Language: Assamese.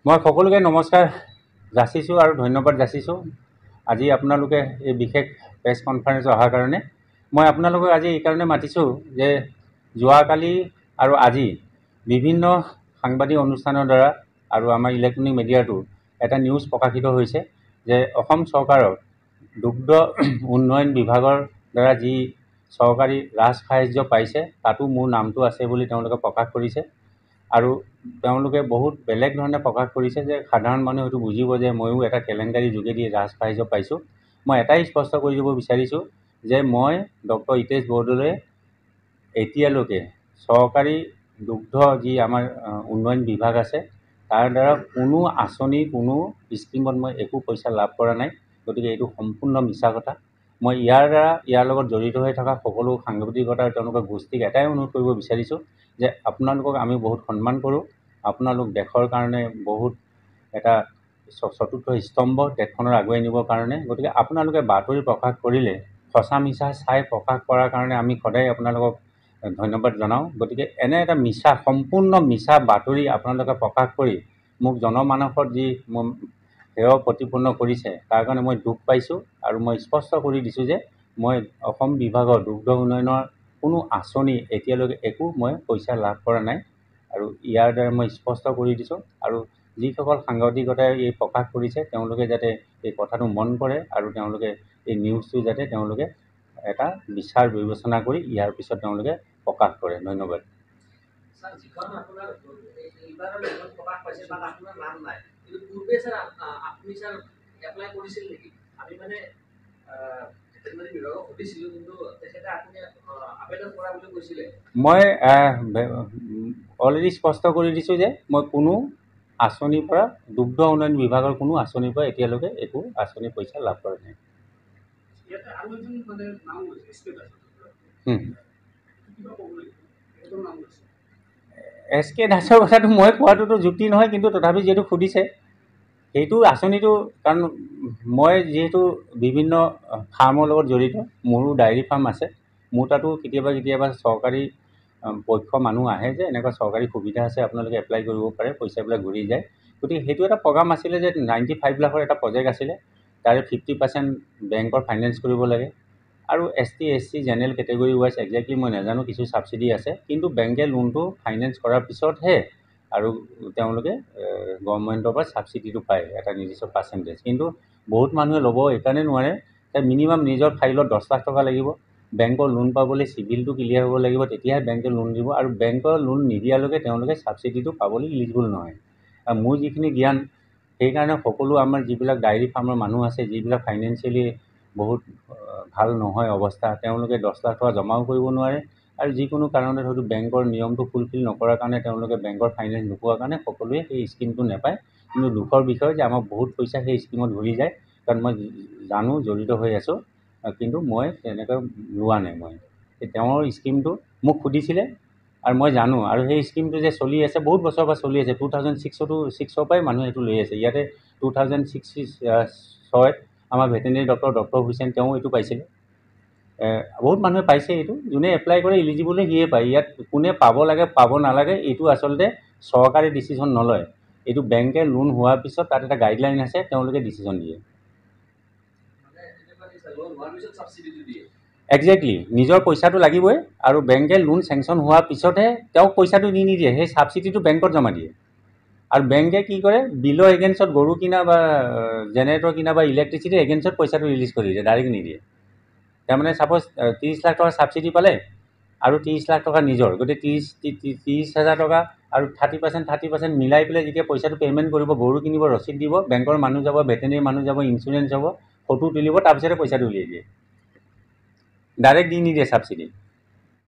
মই সকলোকে নমস্কাৰ যাচিছোঁ আৰু ধন্যবাদ যাচিছোঁ। আজি আপোনালোকে এই বিশেষ প্ৰেছ কনফাৰেন্স অহাৰ কাৰণে মই আপোনালোকক আজি এই কাৰণে মাতিছোঁ যে যোৱাকালি আৰু আজি বিভিন্ন সাংবাদিক অনুষ্ঠানৰ দ্বাৰা আৰু আমাৰ ইলেক্ট্ৰনিক মিডিয়াটো এটা নিউজ প্ৰকাশিত হৈছে যে অসম চৰকাৰৰ দুগ্ধ উন্নয়ন বিভাগৰ দ্বাৰা যি চৰকাৰী ৰাজ সাহায্য পাইছে তাতো মোৰ নামটো আছে বুলি তেওঁলোকে প্ৰকাশ কৰিছে। আৰু তেওঁলোকে বহুত বেলেগ ধৰণে প্ৰকাশ কৰিছে যে সাধাৰণ মানুহে হয়তো বুজিব যে ময়ো এটা কেলেংকাৰী যোগেদি ৰাজ সাহায্য পাইছোঁ। মই এটাই স্পষ্ট কৰি দিব বিচাৰিছোঁ যে মই ডক্টৰ হিতেশ বৰদলৈয়ে এতিয়ালৈকে চৰকাৰী দুগ্ধ যি আমাৰ উন্নয়ন বিভাগ আছে তাৰ দ্বাৰা কোনো আঁচনি কোনো স্কিমত মই একো পইচা লাভ কৰা নাই। গতিকে এইটো সম্পূৰ্ণ মিছা কথা। মই ইয়াৰ লগত জড়িত হৈ থকা সকলো সাংবাদিকতা তেওঁলোকৰ গোষ্ঠীক এটাই অনুৰোধ কৰিব বিচাৰিছোঁ যে আপোনালোকক আমি বহুত সন্মান কৰোঁ। আপোনালোক দেশৰ কাৰণে বহুত এটা চতুৰ্থ স্তম্ভ দেশখনৰ আগুৱাই নিবৰ কাৰণে। গতিকে আপোনালোকে বাতৰি প্ৰকাশ কৰিলে সঁচা মিছা চাই প্ৰকাশ কৰাৰ কাৰণে আমি সদায় আপোনালোকক ধন্যবাদ জনাওঁ। গতিকে এনে এটা মিছা সম্পূৰ্ণ মিছা বাতৰি আপোনালোকে প্ৰকাশ কৰি মোক জনমানসত যি হেয় প্ৰতিপন্ন কৰিছে তাৰ কাৰণে মই দুখ পাইছোঁ। আৰু মই স্পষ্ট কৰি দিছোঁ যে মই অসম বিভাগৰ দুগ্ধ উন্নয়নৰ কোনো আঁচনি এতিয়ালৈকে একো মই পইচা লাভ কৰা নাই। আৰু ইয়াৰ দ্বাৰা মই স্পষ্ট কৰি দিছোঁ। আৰু যিসকল সাংবাদিকতাই এই প্ৰকাশ কৰিছে তেওঁলোকে যাতে এই কথাটো মন কৰে আৰু তেওঁলোকে এই নিউজটো যাতে তেওঁলোকে এটা বিচাৰ বিবেচনা কৰি ইয়াৰ পিছত তেওঁলোকে প্ৰকাশ কৰে। ধন্যবাদ। মই অলৰেডি স্পষ্ট কৰি দিছোঁ যে মই কোনো আঁচনিৰ পৰা দুগ্ধ উন্নয়ন বিভাগৰ কোনো আঁচনিৰ পৰা এতিয়ালৈকে একো আঁচনি পইচা লাভ কৰা নাই। SK দাসৰ কথাটো মই কোৱাটোতো যুক্তি নহয়, কিন্তু তথাপি যিহেতু সুধিছে সেইটো আঁচনিটো, কাৰণ মই যিহেতু বিভিন্ন ফাৰ্মৰ লগত জড়িত, মোৰো ডায়েৰী ফাৰ্ম আছে। মোৰ তাতো কেতিয়াবা চৰকাৰী পক্ষ মানুহ আহে যে এনেকুৱা চৰকাৰী সুবিধা আছে আপোনালোকে এপ্লাই কৰিব পাৰে, পইচাবিলাক ঘূৰি যায়। গতিকে সেইটো এটা প্ৰগ্ৰাম আছিলে যে 95 লাখৰ এটা প্ৰজেক্ট আছিলে, তাৰে 50% বেংকৰ ফাইনেন্স কৰিব লাগে। আৰু ST SC general category wise exactly মই নাজানো, কিছু ছাবচিডি আছে, কিন্তু বেংকে লোনটো ফাইনেন্স কৰাৰ পিছতহে আৰু তেওঁলোকে গভৰ্ণমেণ্টৰ পৰা ছাবচিডিটো পায় এটা নিৰ্দিষ্ট পাৰ্চেণ্টেজ। কিন্তু বহুত মানুহে ল'ব এইকাৰণে নোৱাৰে যে মিনিমাম নিজৰ ফাইলত 10 লাখ টকা লাগিব, বেংকৰ লোন পাবলৈ চিভিলটো ক্লিয়াৰ হ'ব লাগিব, তেতিয়াহে বেংকে লোন দিব। আৰু বেংকৰ লোন নিদিয়ালৈকে তেওঁলোকে ছাবচিডিটো পাবলৈ ইলিজিবল নহয়। আৰু মোৰ যিখিনি জ্ঞান সেইকাৰণে সকলো আমাৰ যিবিলাক ডায়েৰী ফাৰ্মৰ মানুহ আছে, যিবিলাক ফাইনেন্সিয়েলি বহুত ভাল নহয় অৱস্থা, তেওঁলোকে 10 লাখ টকা জমাও কৰিব নোৱাৰে। আৰু যিকোনো কাৰণত হয়তো বেংকৰ নিয়মটো ফুলফিল নকৰাৰ কাৰণে তেওঁলোকে বেংকৰ ফাইনেন্স নোপোৱাৰ কাৰণে সকলোৱে সেই স্কিমটো নাপায়। কিন্তু দুখৰ বিষয় যে আমাৰ বহুত পইচা সেই স্কিমত ঘূৰি যায়, কাৰণ মই জানো, জড়িত হৈ আছোঁ, কিন্তু মই তেনেকৈ লোৱা নাই। মই তেওঁৰ স্কিমটো মোক সুধিছিলে আৰু মই জানো। আৰু সেই স্কিমটো যে চলি আছে বহুত বছৰৰ পৰা চলি আছে, 2006 পৰাই মানুহে সেইটো লৈ আছে। ইয়াতে 2006 আমাৰ ভেটেনেৰী ডক্টৰ হুছেইন তেওঁ এইটো পাইছিলে। বহুত মানুহে পাইছে। এইটো যোনে এপ্লাই কৰে ইলিজিবলে সিয়ে পায়। ইয়াত কোনে পাব লাগে পাব নালাগে এইটো আচলতে চৰকাৰে ডিচিশ্যন নলয়। এইটো বেংকে লোন হোৱাৰ পিছত তাত এটা গাইডলাইন আছে, তেওঁলোকে ডিচিশ্যন দিয়ে। একজেক্টলি নিজৰ পইচাটো লাগিবই, আৰু বেংকে লোন চেংচন হোৱাৰ পিছতহে তেওঁক পইচাটো নিদিয়ে, সেই ছাবচিডিটো বেংকত জমা দিয়ে। আৰু বেংকে কি কৰে, বিলৰ এগেইনষ্টত গৰু কিনা বা জেনেৰেটৰ কিনা বা ইলেক্ট্ৰিচিটি এগেইনষ্টত পইচাটো ৰিলিজ কৰি দিয়ে, ডাইৰেক্ট নিদিয়ে। তাৰমানে ছাপ'জ 30 লাখ টকা ছাবচিডি পালে আৰু 30 লাখ টকা নিজৰ, গতিকে 30,000 টকা আৰু 30% মিলাই পেলাই যেতিয়া পইচাটো পে'মেণ্ট কৰিব, গৰু কিনিব, ৰচিদ দিব, বেংকৰ মানুহ যাব, ভেটেনেৰী মানুহ যাব, ইঞ্চুৰেঞ্চ হ'ব, ফটো তুলিব, তাৰপিছতে পইচাটো উলিয়াই দিয়ে, ডাইৰেক্ট দি নিদিয়ে ছাবচিডি।